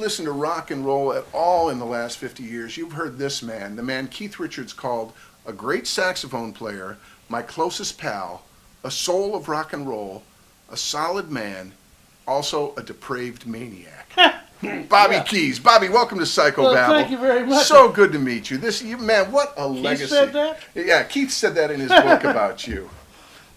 listened to rock and roll at all in the last 50 years, you've heard this man, the man Keith Richards called a great saxophone player, my closest pal, a soul of rock and roll, a solid man, also a depraved maniac. Bobby Keys. Bobby, welcome to Psycho Babble. Thank you very much. So good to meet you. Man, what a legacy. Keith said that? Yeah, Keith said that in his book about you.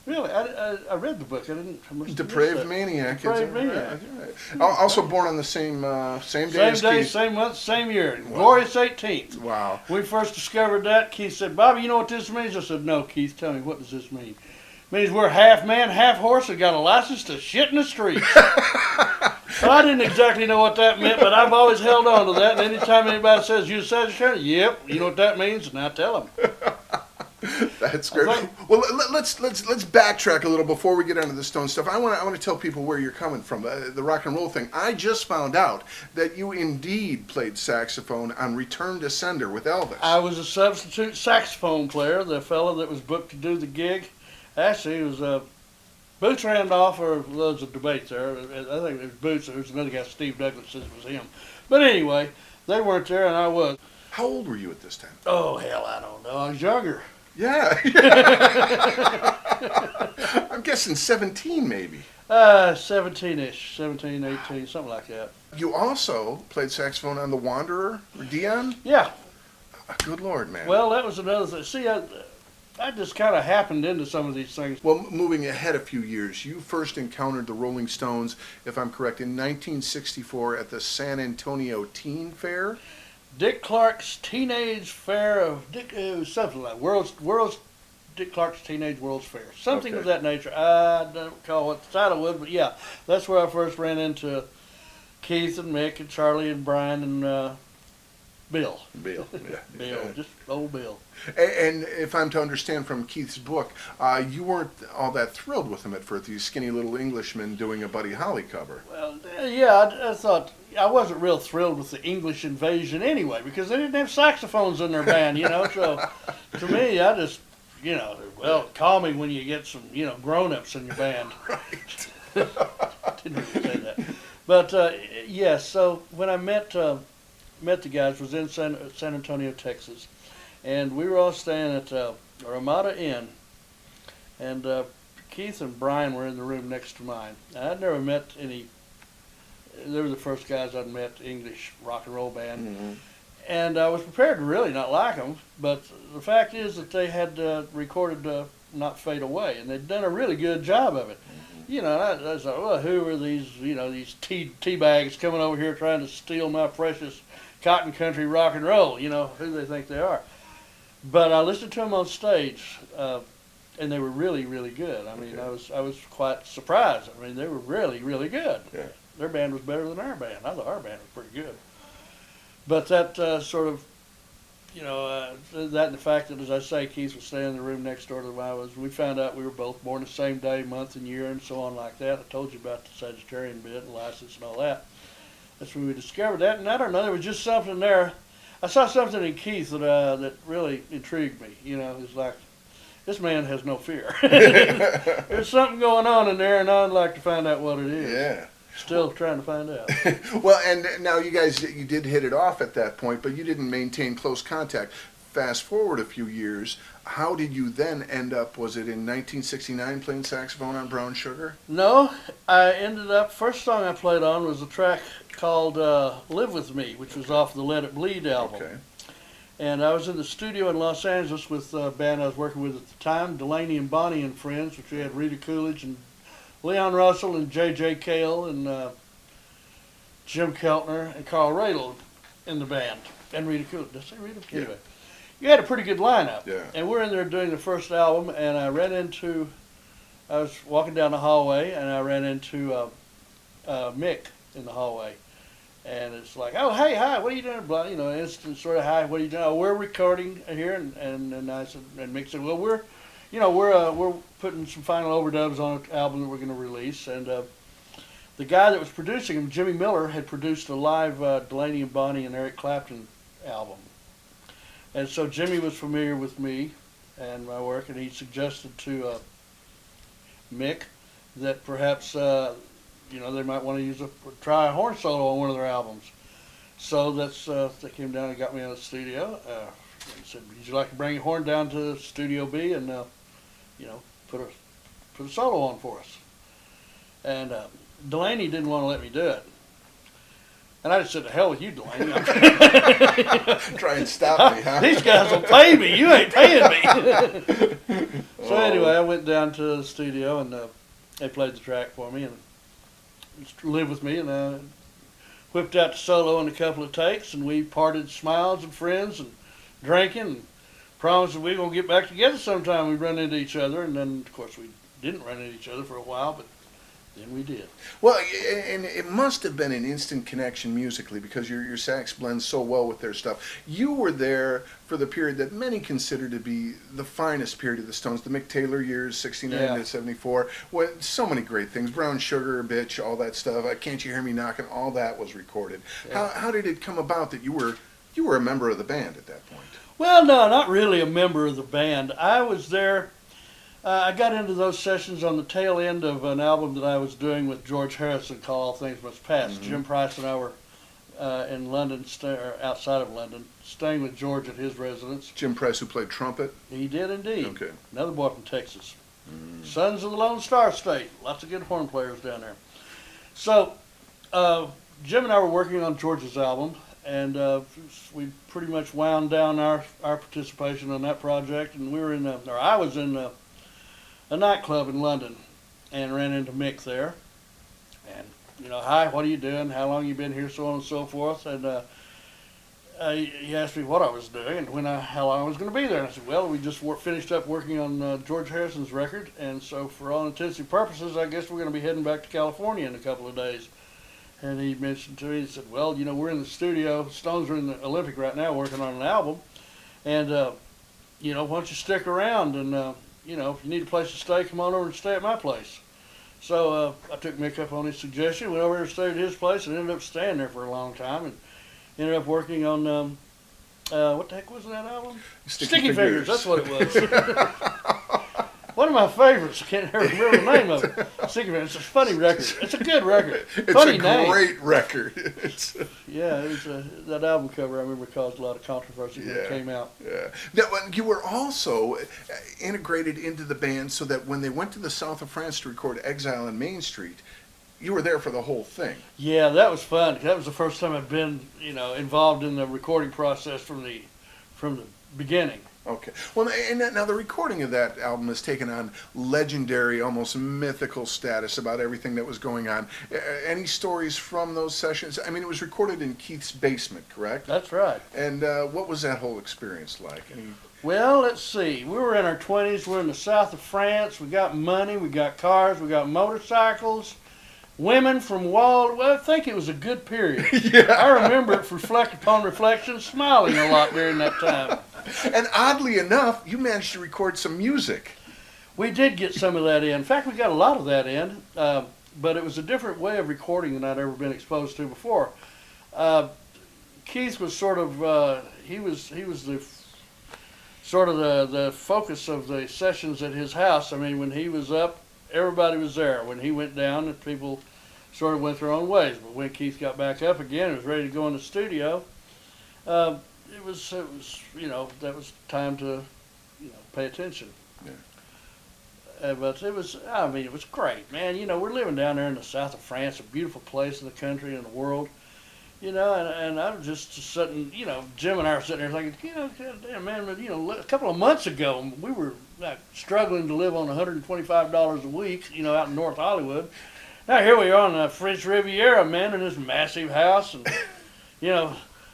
Really? I read the book. I didn't. Depraved maniac. Depraved maniac. Right. Also born on the same day Same as day, Keith. same month, same year. Wow. Glorious 18th. Wow. When we first discovered that, Keith said, "Bobby, you know what this means?" I said, "No, Keith. Tell me, what does this mean?" It means we're half man, half horse, and got a license to shit in the street. Well, I didn't exactly know what that meant, but I've always held on to that. And anytime anybody says you're a Sagittarius, yep, you know what that means, and I tell them. That's great. Well, let's backtrack a little before we get into the Stone stuff. I want to tell people where you're coming from. The rock and roll thing. I just found out that you indeed played saxophone on Return to Sender with Elvis. I was a substitute saxophone player. The fellow that was booked to do the gig, actually, it was Boots Randolph, or loads of debates there. I think it was Boots. There was another guy, Steve Douglas, says it was him. But anyway, they weren't there, and I was. How old were you at this time? Oh, hell, I don't know. I was younger. Yeah. I'm guessing 17 maybe. 17-ish, 17, 18, something like that. You also played saxophone on The Wanderer, or Dion? Yeah. Good Lord, man. Well, that was another thing. See, I just kind of happened into some of these things. Well, moving ahead a few years, you first encountered the Rolling Stones, if I'm correct, in 1964 at the San Antonio Teen Fair. Dick Clark's Teenage Fair of something like World's Dick Clark's Teenage World's Fair, something of that nature. I don't recall what the title was, but yeah, that's where I first ran into Keith and Mick and Charlie and Brian and Bill. Bill, yeah. Bill, just old Bill. And if I'm to understand from Keith's book, you weren't all that thrilled with him at first, these skinny little Englishmen doing a Buddy Holly cover. Well, yeah, I thought I wasn't real thrilled with the English invasion anyway, because they didn't have saxophones in their band, you know. So to me, I just, call me when you get some, grown-ups in your band. Right. Didn't really say that. But, yes, so when I met the guys, was in San Antonio, Texas, and we were all staying at Ramada Inn, and Keith and Brian were in the room next to mine. I'd never met any. They were the first guys I'd met, English rock and roll band, Mm-hmm. and I was prepared to really not like them. But the fact is that they had recorded "Not Fade Away," and they'd done a really good job of it. Mm-hmm. You know, I was like, well, who are these? These tea bags coming over here trying to steal my precious cotton country rock and roll? You know, who do they think they are? But I listened to them on stage, and they were really, really good. I mean, okay. I was quite surprised. I mean, they were really, really good. Yeah. Their band was better than our band. I thought our band was pretty good. But that sort of, that and the fact that, as I say, Keith was staying in the room next door to where I was, we found out we were both born the same day, month, and year, and so on like that. I told you about the Sagittarian bit and license and all that. That's when we discovered that. And I don't know, there was just something there. I saw something in Keith that really intrigued me. It's like, this man has no fear. There's something going on in there, and I'd like to find out what it is. Yeah. Still trying to find out. Well, and now you did hit it off at that point, but you didn't maintain close contact. Fast forward a few years, how did you then end up, was it in 1969, playing saxophone on Brown Sugar? No, I ended up, first song I played on was a track called Live With Me, which was off the Let It Bleed album. Okay. And I was in the studio in Los Angeles with a band I was working with at the time, Delaney and Bonnie and Friends, which we had Rita Coolidge and Leon Russell and J.J. Cale and Jim Keltner and Carl Radel in the band. And Rita Coolidge. Did I say Rita? Yeah. Anyway, you had a pretty good lineup. Yeah. And we're in there doing the first album, and I was walking down the hallway, and I ran into Mick in the hallway. And it's like, oh, hey, hi, what are you doing? Blah, instant sort of, hi, what are you doing? Oh, we're recording here. And I said, and Mick said, well, we're putting some final overdubs on an album that we're going to release. And the guy that was producing him, Jimmy Miller, had produced a live Delaney and Bonnie and Eric Clapton album. And so Jimmy was familiar with me and my work, and he suggested to Mick that perhaps they might want to try a horn solo on one of their albums. So they came down and got me in the studio. And said, "Would you like to bring your horn down to Studio B and put a solo on for us?" And Delaney didn't want to let me do it. And I just said, "To hell with you, Delaney." Try and stop me, huh? These guys will pay me. You ain't paying me. So anyway, I went down to the studio and they played the track for me and lived with me, and whipped out the solo in a couple of takes, and we parted smiles and friends and drinking and promised that we were going to get back together sometime. We run into each other, and then, of course, we didn't run into each other for a while, but then we did. Well, and it must have been an instant connection musically because your sax blends so well with their stuff. You were there for the period that many consider to be the finest period of the Stones, the Mick Taylor years, 69 to 74. Well, so many great things. Brown Sugar, Bitch, all that stuff. Can't You Hear Me Knocking? All that was recorded. Yeah. How did it come about that you were a member of the band at that point? Well, no, not really a member of the band. I was there. I got into those sessions on the tail end of an album that I was doing with George Harrison called All Things Must Pass. Mm-hmm. Jim Price and I were in London, or outside of London, staying with George at his residence. Jim Price, who played trumpet? He did indeed. Okay. Another boy from Texas. Sons of the Lone Star State. Lots of good horn players down there. So Jim and I were working on George's album, and we pretty much wound down our participation on that project, and I was in a nightclub in London and ran into Mick there. And, "Hi, what are you doing? How long you been here?" So on and so forth. And he asked me what I was doing and how long I was going to be there. And I said, "Well, we just finished up working on George Harrison's record. And so for all intents and purposes, I guess we're going to be heading back to California in a couple of days." And he mentioned to me, he said, "Well, we're in the studio. Stones are in the Olympic right now working on an album. And, why don't you stick around and, if you need a place to stay, come on over and stay at my place." So I took Mick up on his suggestion, went over and stayed at his place, and ended up staying there for a long time, and ended up working on, what the heck was that album? Sticky Fingers, that's what it was. One of my favorites. I can't remember the name of it. Sticky Fingers. It's a funny record. It's a good record. Funny name. Great record. Yeah, it was that album cover I remember caused a lot of controversy when it came out. Yeah. Now, you were also integrated into the band so that when they went to the south of France to record Exile on Main Street, you were there for the whole thing. Yeah, that was fun. That was the first time I'd been, involved in the recording process from the beginning. Okay. Well, and now the recording of that album has taken on legendary, almost mythical status about everything that was going on. Any stories from those sessions? I mean, it was recorded in Keith's basement, correct? That's right. And what was that whole experience like? Well, let's see. We were in our 20s. We're in the south of France. We got money. We got cars. We got motorcycles. Women from Well, I think it was a good period. Yeah. I remember it upon reflection, smiling a lot during that time. And oddly enough, you managed to record some music. We did get some of that in. In fact, we got a lot of that in, but it was a different way of recording than I'd ever been exposed to before. Keith was sort of he was the sort of the focus of the sessions at his house. I mean, when he was up, everybody was there. When he went down, people sort of went their own ways. But when Keith got back up again and was ready to go in the studio, it was that was time to pay attention. Yeah. But it was great, man. We're living down there in the south of France, a beautiful place in the country and the world. And I was just sitting, Jim and I were sitting there thinking, God damn, man, but, a couple of months ago, we were struggling to live on $125 a week, out in North Hollywood. Now here we are on the French Riviera, man, in this massive house, and,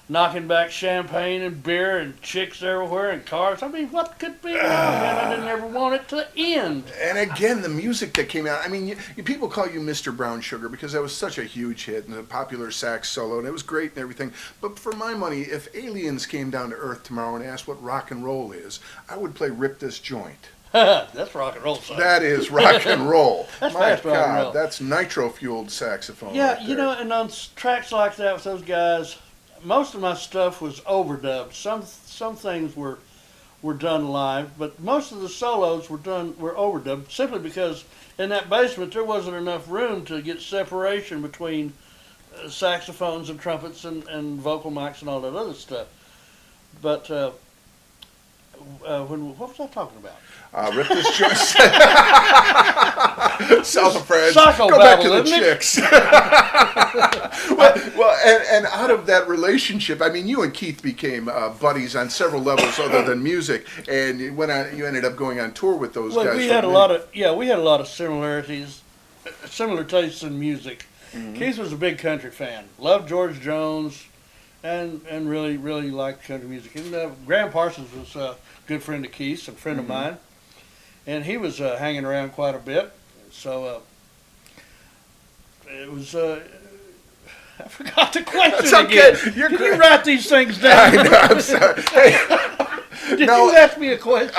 knocking back champagne and beer and chicks everywhere and cars. I mean, what could be wrong, man? I didn't ever want it to end. And again, the music that came out. I mean, people call you Mr. Brown Sugar because that was such a huge hit and a popular sax solo, and it was great and everything. But for my money, if aliens came down to Earth tomorrow and asked what rock and roll is, I would play Rip This Joint. That's rock and roll, son. That is rock and roll. That's My fast rock and roll. That's nitro-fueled saxophone. Yeah, right there. And on tracks like that with those guys, most of my stuff was overdubbed. Some things were done live, but most of the solos were overdubbed simply because in that basement there wasn't enough room to get separation between saxophones and trumpets and vocal mics and all that other stuff. But what was I talking about? Rip this joint. South of France. Psycho Go back to Babble, the isn't it? chicks. And out of that relationship, I mean, you and Keith became buddies on several levels other than music, and you ended up going on tour with those Well, guys. we had a lot of similarities, similar tastes in music. Mm-hmm. Keith was a big country fan, loved George Jones, and really liked country music. And Graham Parsons was a good friend of Keith's, a friend of mine, and he was hanging around quite a bit. So it was. I forgot the question That's okay. again. You're Can great. you write these things down? I know, I'm sorry. Hey, Did no, you ask me a question?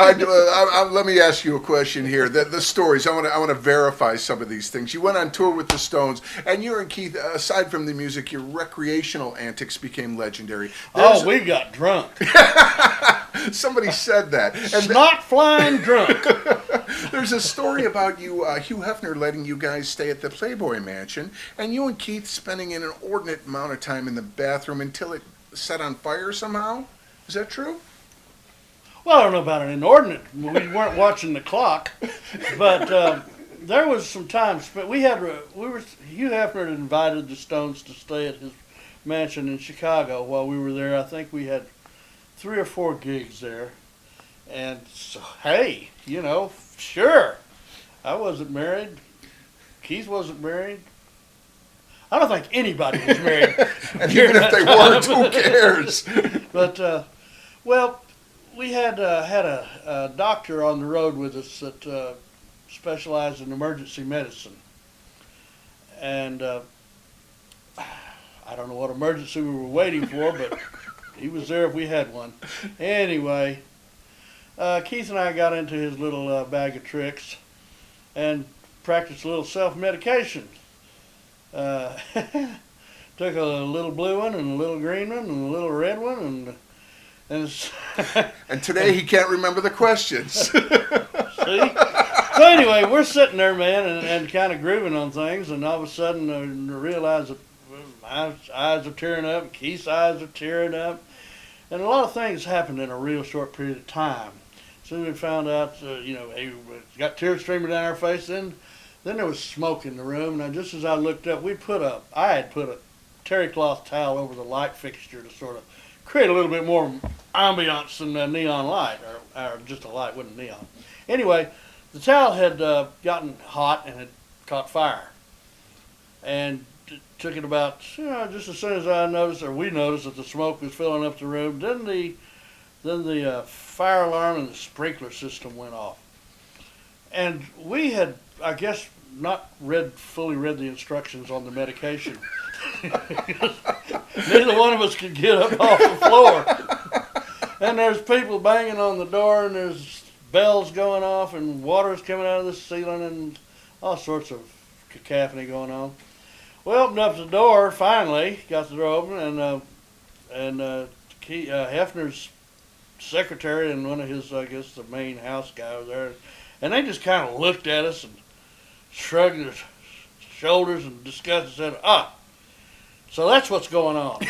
let me ask you a question here. The stories, I want to verify some of these things. You went on tour with the Stones, and you and Keith, aside from the music, your recreational antics became legendary. We got drunk. Somebody said that. And Snot flying drunk. there's a story about you, Hugh Hefner letting you guys stay at the Playboy Mansion, and you and Keith spending an inordinate amount of time in the bathroom until it set on fire somehow. Is that true? Well, I don't know about an inordinate. We weren't watching the clock, but there was some time spent. Hugh Hefner had invited the Stones to stay at his mansion in Chicago while we were there. I think we had 3 or 4 gigs there, and so hey, sure. I wasn't married. Keith wasn't married. I don't think anybody was married. And even if they weren't, who cares? But we had a doctor on the road with us that specialized in emergency medicine, and I don't know what emergency we were waiting for, but he was there if we had one. Anyway, Keith and I got into his little bag of tricks and practiced a little self-medication. Took a little blue one and a little green one and a little red one and today he can't remember the questions. See? So anyway, we're sitting there, man, and kind of grooving on things, and all of a sudden I realize that my eyes are tearing up, Keith's eyes are tearing up, and a lot of things happened in a real short period of time. Soon we found out, hey, got tears streaming down our face. Then there was smoke in the room, and just as I looked up, I had put a terry cloth towel over the light fixture to sort of create a little bit more ambiance than a neon light, or just a light, wasn't neon. Anyway, the towel had gotten hot and had caught fire. And it took it about, just as soon as we noticed that the smoke was filling up the room, then the fire alarm and the sprinkler system went off. And we had, I guess, not fully read the instructions on the medication. Neither one of us could get up off the floor. And there's people banging on the door, and there's bells going off, and water's coming out of the ceiling, and all sorts of cacophony going on. We opened up the door, finally, got the door open, and Hefner's secretary and one of his, I guess, the main house guy was there, and they just kind of looked at us and shrugged their shoulders and discussed and said, so that's what's going on.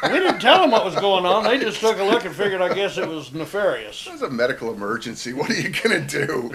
We didn't tell them what was going on. They just took a look and figured, I guess, it was nefarious. It's a medical emergency. What are you going to do?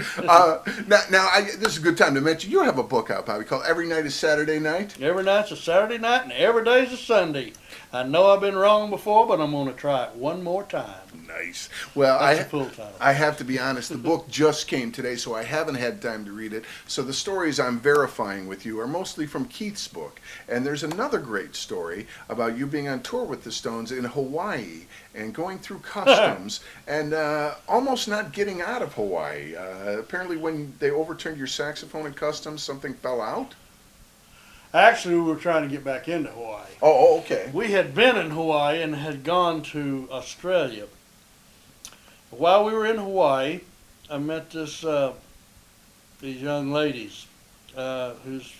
This is a good time to mention, you have a book out, Bobby, called Every Night is Saturday Night. Every night's a Saturday night and every day's a Sunday. I know I've been wrong before, but I'm going to try it one more time. Nice. Well, That's a full title. I have to be honest, the book just came today, so I haven't had time to read it. So the stories I'm verifying with you are mostly from Keith's book. And there's another great story about you being on tour with the Stones in Hawaii and going through customs and almost not getting out of Hawaii. Apparently when they overturned your saxophone in customs, something fell out? Actually, we were trying to get back into Hawaii. Oh, okay. We had been in Hawaii and had gone to Australia. While we were in Hawaii, I met these young ladies whose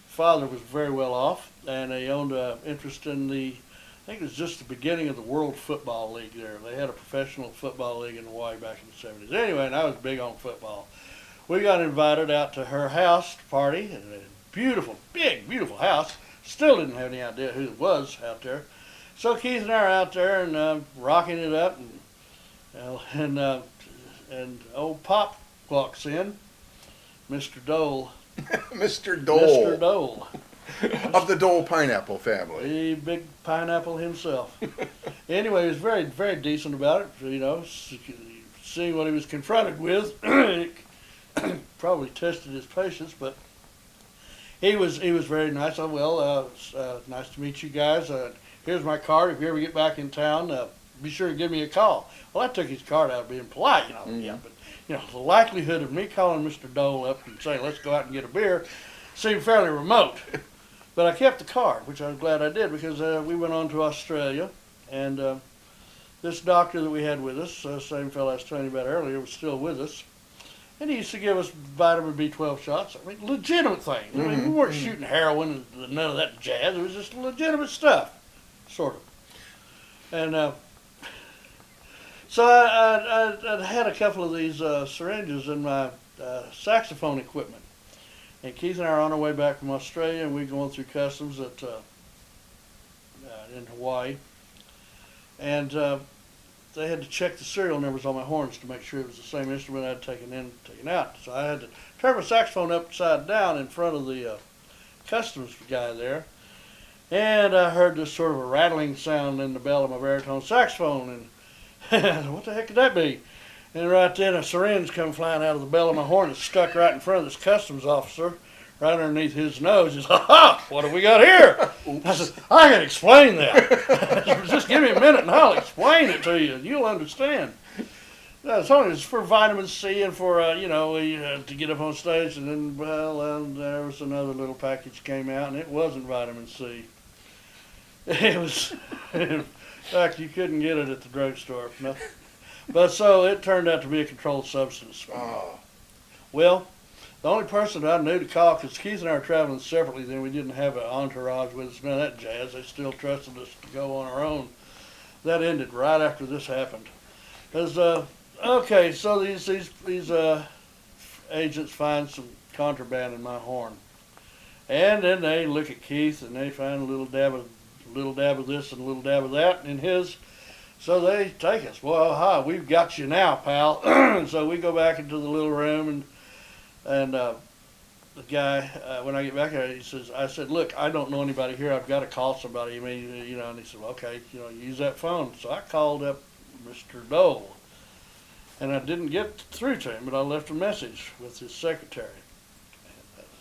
father was very well off, and they owned an interest in I think it was just the beginning of the World Football League there. They had a professional football league in Hawaii back in the 70s. Anyway, and I was big on football. We got invited out to her house party, and a beautiful, big, beautiful house, Still didn't have any idea who it was out there. So Keith and I are out there and rocking it up, and old Pop walks in, Mr. Dole. Mr. Dole. Mr. Dole. Of the Dole pineapple family. The big pineapple himself. Anyway, he was very, very decent about it. You know, seeing what he was confronted with, probably tested his patience, but he was very nice. Nice to meet you guys. Here's my card. If you ever get back in town, be sure to give me a call. Well, I took his card out being polite, you know. Mm-hmm. Yeah, but the likelihood of me calling Mr. Dole up and saying, let's go out and get a beer, seemed fairly remote. But I kept the card, which I was glad I did, because we went on to Australia, and this doctor that we had with us, same fellow I was telling you about earlier, was still with us. And he used to give us vitamin B12 shots. I mean, legitimate things. I mean, we weren't shooting heroin and none of that jazz. It was just legitimate stuff, sort of. And so I had a couple of these syringes in my saxophone equipment. And Keith and I are on our way back from Australia, and we're going through customs in Hawaii. And they had to check the serial numbers on my horns to make sure it was the same instrument I'd taken in, taken out. So I had to turn my saxophone upside down in front of the customs guy there. And I heard this sort of a rattling sound in the bell of my baritone saxophone, and what the heck could that be? And right then a syringe come flying out of the bell of my horn and stuck right in front of this customs officer, right underneath his nose. He said, ha, what have we got here? I said, I can explain that. Just give me a minute and I'll explain it to you. You'll understand. It's only for vitamin C and for, to get up on stage. And then, there was another little package came out, and it wasn't vitamin C. It was, in fact, you couldn't get it at the drugstore. No. But so it turned out to be a controlled substance. Oh. Well, the only person that I knew to call, because Keith and I were traveling separately, then we didn't have an entourage with us, none of that jazz. They still trusted us to go on our own. That ended right after this happened. Because, so these agents find some contraband in my horn. And then they look at Keith and they find a little dab of this and a little dab of that in his. So they take us. Well, we've got you now, pal. And so we go back into the little room, and the guy, when I get back there, I said, look, I don't know anybody here. I've got to call somebody. I mean, and he said, well, okay, use that phone. So I called up Mr. Dole, and I didn't get through to him, but I left a message with his secretary.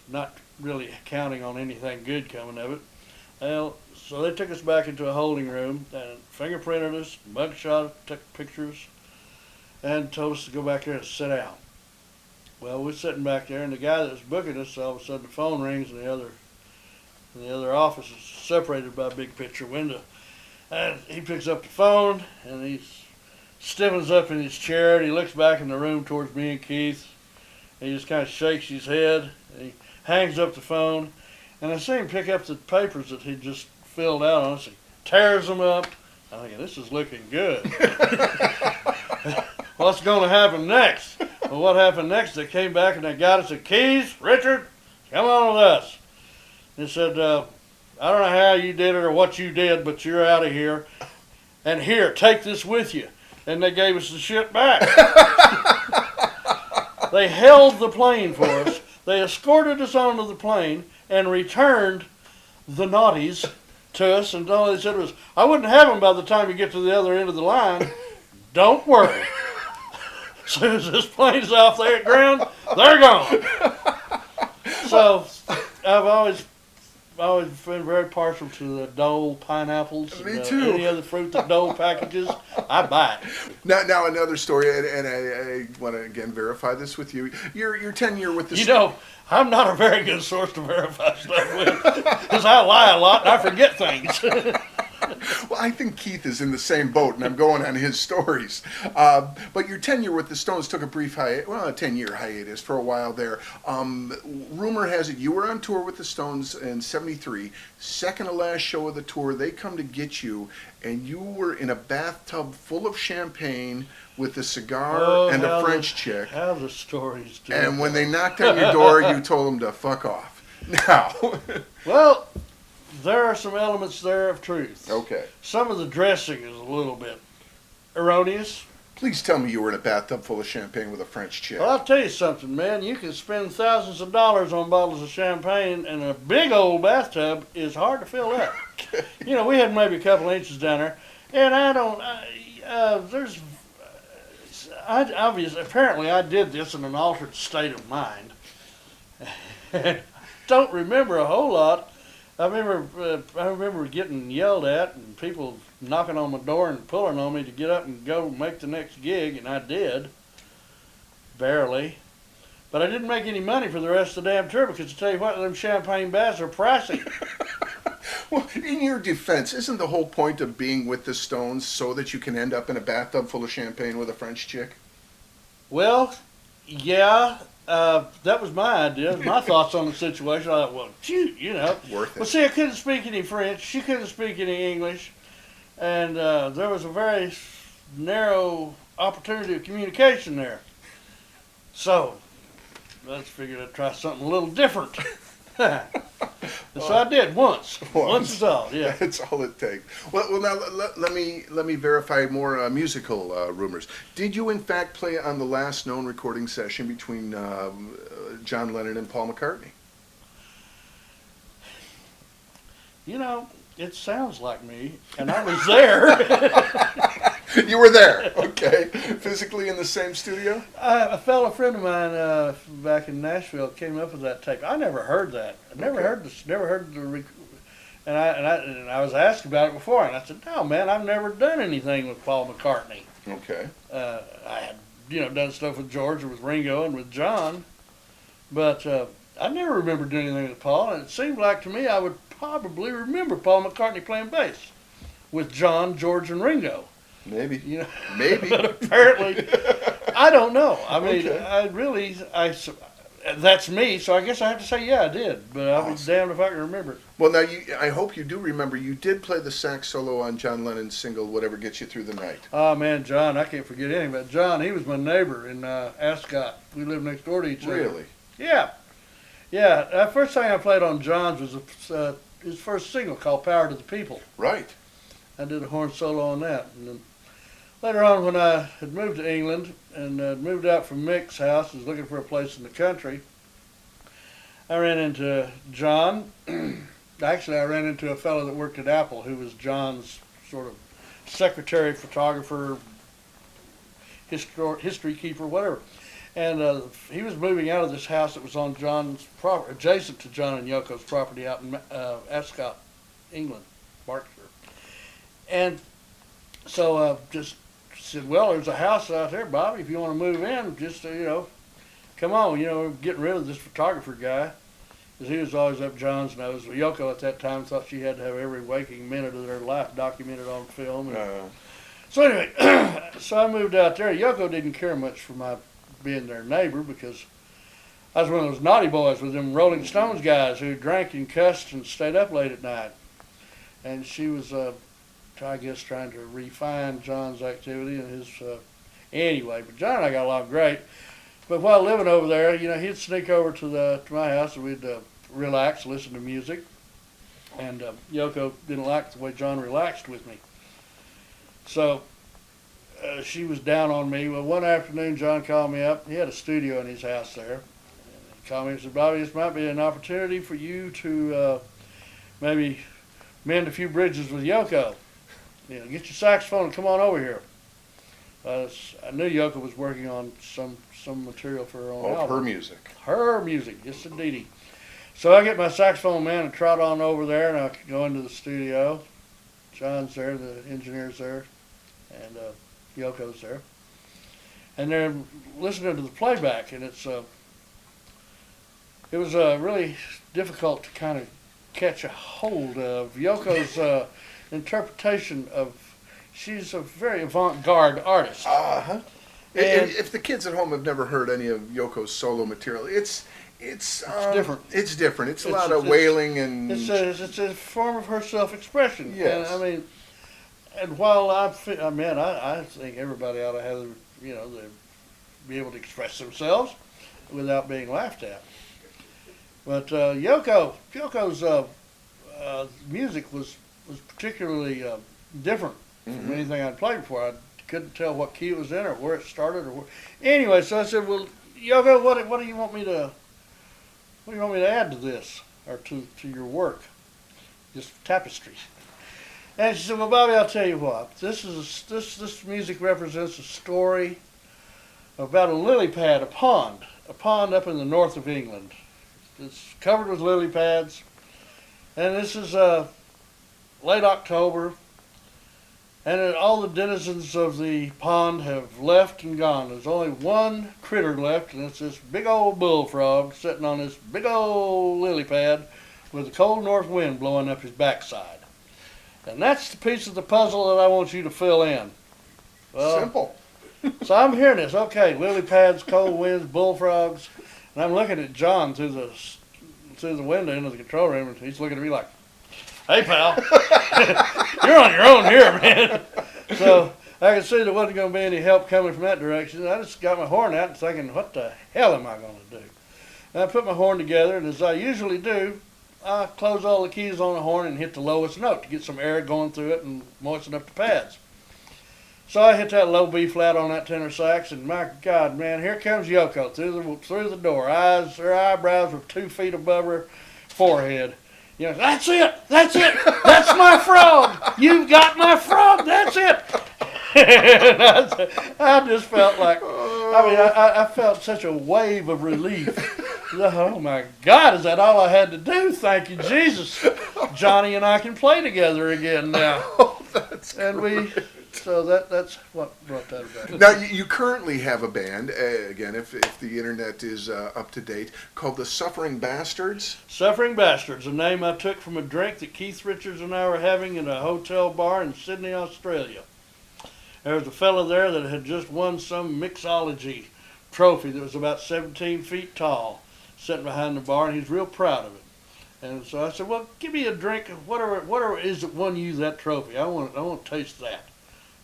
Not really counting on anything good coming of it. Well, so they took us back into a holding room and fingerprinted us, mugshot, took pictures, and told us to go back there and sit down. Well, we're sitting back there, and the guy that was booking us, all of a sudden the phone rings, and the other office is separated by a big picture window. And he picks up the phone, and he stiffens up in his chair, and he looks back in the room towards me and Keith, and he just kind of shakes his head, and he hangs up the phone. And I see him pick up the papers that he just filled out on us. He tears them up. I'm thinking, this is looking good. What's going to happen next? Well, what happened next? They came back and they got us. Said, Keys, Richard, come on with us. They said, I don't know how you did it or what you did, but you're out of here. And here, take this with you. And they gave us the shit back. They held the plane for us. They escorted us onto the plane and returned the naughties to us, and all they said was, I wouldn't have them by the time you get to the other end of the line. Don't worry. As soon as this plane's off there at ground, they're gone. So I've always been very partial to the Dole pineapples. Me too. Any other fruit that Dole packages, I buy it. Now another story, and I want to again verify this with you. Your tenure with the I'm not a very good source to verify stuff with, because I lie a lot and I forget things. Well, I think Keith is in the same boat, and I'm going on his stories. But your tenure with the Stones took a brief a 10-year hiatus for a while there. Rumor has it you were on tour with the Stones in '73. Second to last show of the tour, they come to get you, and you were in a bathtub full of champagne with a cigar and a French chick. How the stories do. And when they knocked on your door, you told them to fuck off. Now. Well, there are some elements there of truth. Okay. Some of the dressing is a little bit erroneous. Please tell me you were in a bathtub full of champagne with a French chick. Well, I'll tell you something, man. You can spend thousands of dollars on bottles of champagne, and a big old bathtub is hard to fill up. Okay. You know, we had maybe a couple inches down there, and apparently I did this in an altered state of mind. Don't remember a whole lot. I remember getting yelled at and people knocking on my door and pulling on me to get up and go make the next gig, and I did, barely. But I didn't make any money for the rest of the damn tour because, to tell you what, them champagne baths are pricey. Well, in your defense, isn't the whole point of being with the Stones so that you can end up in a bathtub full of champagne with a French chick? Well, yeah, that was my idea, my thoughts on the situation. I thought, well, shoot, you know. Worth it. Well, see, I couldn't speak any French. She couldn't speak any English. And there was a very narrow opportunity of communication there. So, let's figure I'd try something a little different. And so I did once. Once is all, yeah. That's all it takes. Well now let me verify more musical rumors. Did you in fact play on the last known recording session between John Lennon and Paul McCartney? You know, it sounds like me, and I was there. You were there, okay. Physically in the same studio? A fellow friend of mine back in Nashville came up with that tape. I never heard that. I never heard this. Never heard the. And I was asked about it before, and I said, "No, man, I've never done anything with Paul McCartney. Okay. I had, done stuff with George or with Ringo and with John, but I never remember doing anything with Paul. And it seemed like to me I would probably remember Paul McCartney playing bass with John, George, and Ringo." Maybe. You know, Maybe. but apparently, I don't know. I mean, Okay. That's me. So I guess I have to say, yeah, I did. But I'll be damned if I can remember it. Well, now I hope you do remember. You did play the sax solo on John Lennon's single "Whatever Gets You Through the Night." Oh man, John, I can't forget anything about John. He was my neighbor in Ascot. We lived next door to each other. Really? Yeah, yeah. The first thing I played on John's was his first single called "Power to the People." Right. I did a horn solo on that, and then later on, when I had moved to England and moved out from Mick's house, was looking for a place in the country, I ran into John. Actually, I ran into a fellow that worked at Apple who was John's sort of secretary, photographer, history keeper, whatever. And he was moving out of this house that was on John's property, adjacent to John and Yoko's property out in Ascot, England, Berkshire. And so just said, well, there's a house out there, Bobby. If you want to move in, just, come on. We're getting rid of this photographer guy. Because he was always up John's nose. Well, Yoko at that time thought she had to have every waking minute of their life documented on film. So anyway, so I moved out there. Yoko didn't care much for my being their neighbor because I was one of those naughty boys with them Rolling Stones guys who drank and cussed and stayed up late at night. And she was, I guess, trying to refine John's activity and his, anyway. But John and I got along great. But while living over there, he'd sneak over to my house and we'd relax, listen to music. And Yoko didn't like the way John relaxed with me. So she was down on me. Well, one afternoon, John called me up. He had a studio in his house there. And he called me and said, Bobby, this might be an opportunity for you to maybe mend a few bridges with Yoko. Get your saxophone and come on over here. I knew Yoko was working on some material for her own album. Her music. Her music, yes indeedy. So I get my saxophone man and trot on over there, and I go into the studio. John's there, the engineer's there, and Yoko's there. And they're listening to the playback, and it was really difficult to kind of catch a hold of Yoko's interpretation of. She's a very avant-garde artist. Uh-huh. And if the kids at home have never heard any of Yoko's solo material, it's different. It's different. It's a lot of wailing and... It's a form of her self-expression. Yes. And, and while I think everybody ought to have, be able to express themselves without being laughed at. But Yoko's music was particularly different from anything I'd played before. I couldn't tell what key it was in or where it started or where. Anyway, so I said, "Well, Yogo, what do you want me to add to this or to your work? Just tapestry." And she said, "Well, Bobby, I'll tell you what. This music represents a story about a lily pad, a pond up in the north of England. It's covered with lily pads, and this is late October, and all the denizens of the pond have left and gone. There's only one critter left, and it's this big old bullfrog sitting on this big old lily pad with a cold north wind blowing up his backside. And that's the piece of the puzzle that I want you to fill in." Well, Simple. so I'm hearing this. Okay, lily pads, cold winds, bullfrogs, and I'm looking at John through the window into the control room, and he's looking at me like, "Hey, pal, you're on your own here, man." So I could see there wasn't going to be any help coming from that direction. I just got my horn out and thinking, what the hell am I going to do? And I put my horn together, and as I usually do, I close all the keys on the horn and hit the lowest note to get some air going through it and moisten up the pads. So I hit that low B flat on that tenor sax, and my God, man, here comes Yoko through the door. Her eyebrows were 2 feet above her forehead. You know, "That's it, that's my frog. You've got my frog. That's it." And I just felt like, I felt such a wave of relief. Oh my God, is that all I had to do? Thank you, Jesus. Johnny and I can play together again now. Oh, that's And great. So that's what brought that about. Now, you currently have a band, again, if the internet is up to date, called the Suffering Bastards. Suffering Bastards, a name I took from a drink that Keith Richards and I were having in a hotel bar in Sydney, Australia. There was a fellow there that had just won some mixology trophy that was about 17 feet tall, sitting behind the bar, and he's real proud of it. And so I said, "Well, give me a drink of whatever is that won you that trophy. I want to taste that."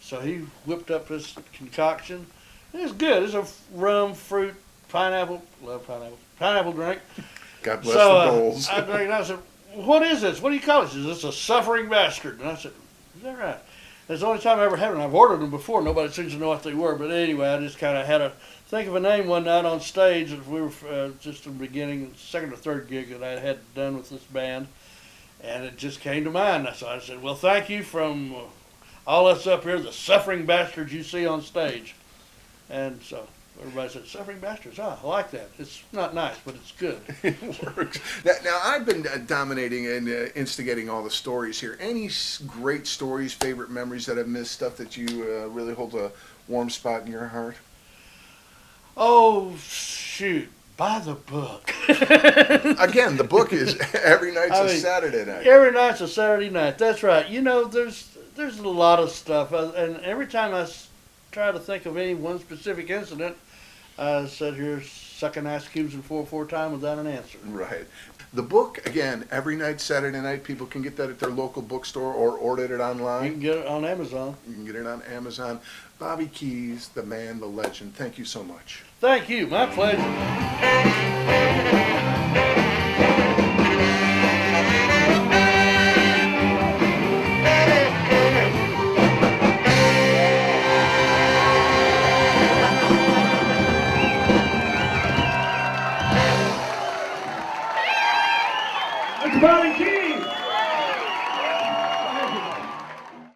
So he whipped up this concoction. It was good. It's a rum, fruit, pineapple. Love pineapple drink. God bless So the bowls. I drank it. And I said, "What is this? What do you call it?" She said, "It's a Suffering Bastard." And I said, "Is that right?" It's the only time I ever had them. I've ordered them before. Nobody seems to know what they were. But anyway, I just kind of had to think of a name one night on stage. We were just in the beginning, second or third gig that I had done with this band. And it just came to mind. So I said, "Well, thank you from all us up here, the Suffering Bastards you see on stage." And so everybody said, "Suffering Bastards, I like that. It's not nice, but it's good." It works. Now, I've been dominating and instigating all the stories here. Any great stories, favorite memories that I've missed, stuff that you really hold a warm spot in your heart? Oh, shoot. Buy the book. Again, the book is Every Night's a Saturday Night. Every night's a Saturday night. That's right. You know, there's a lot of stuff. And every time I try to think of any one specific incident, I sit here sucking ice cubes in 4/4 time without an answer. Right. The book, again, Every Night Saturday Night. People can get that at their local bookstore or order it online. You can get it on Amazon. You can get it on Amazon. Bobby Keys, the man, the legend. Thank you so much. Thank you. My pleasure.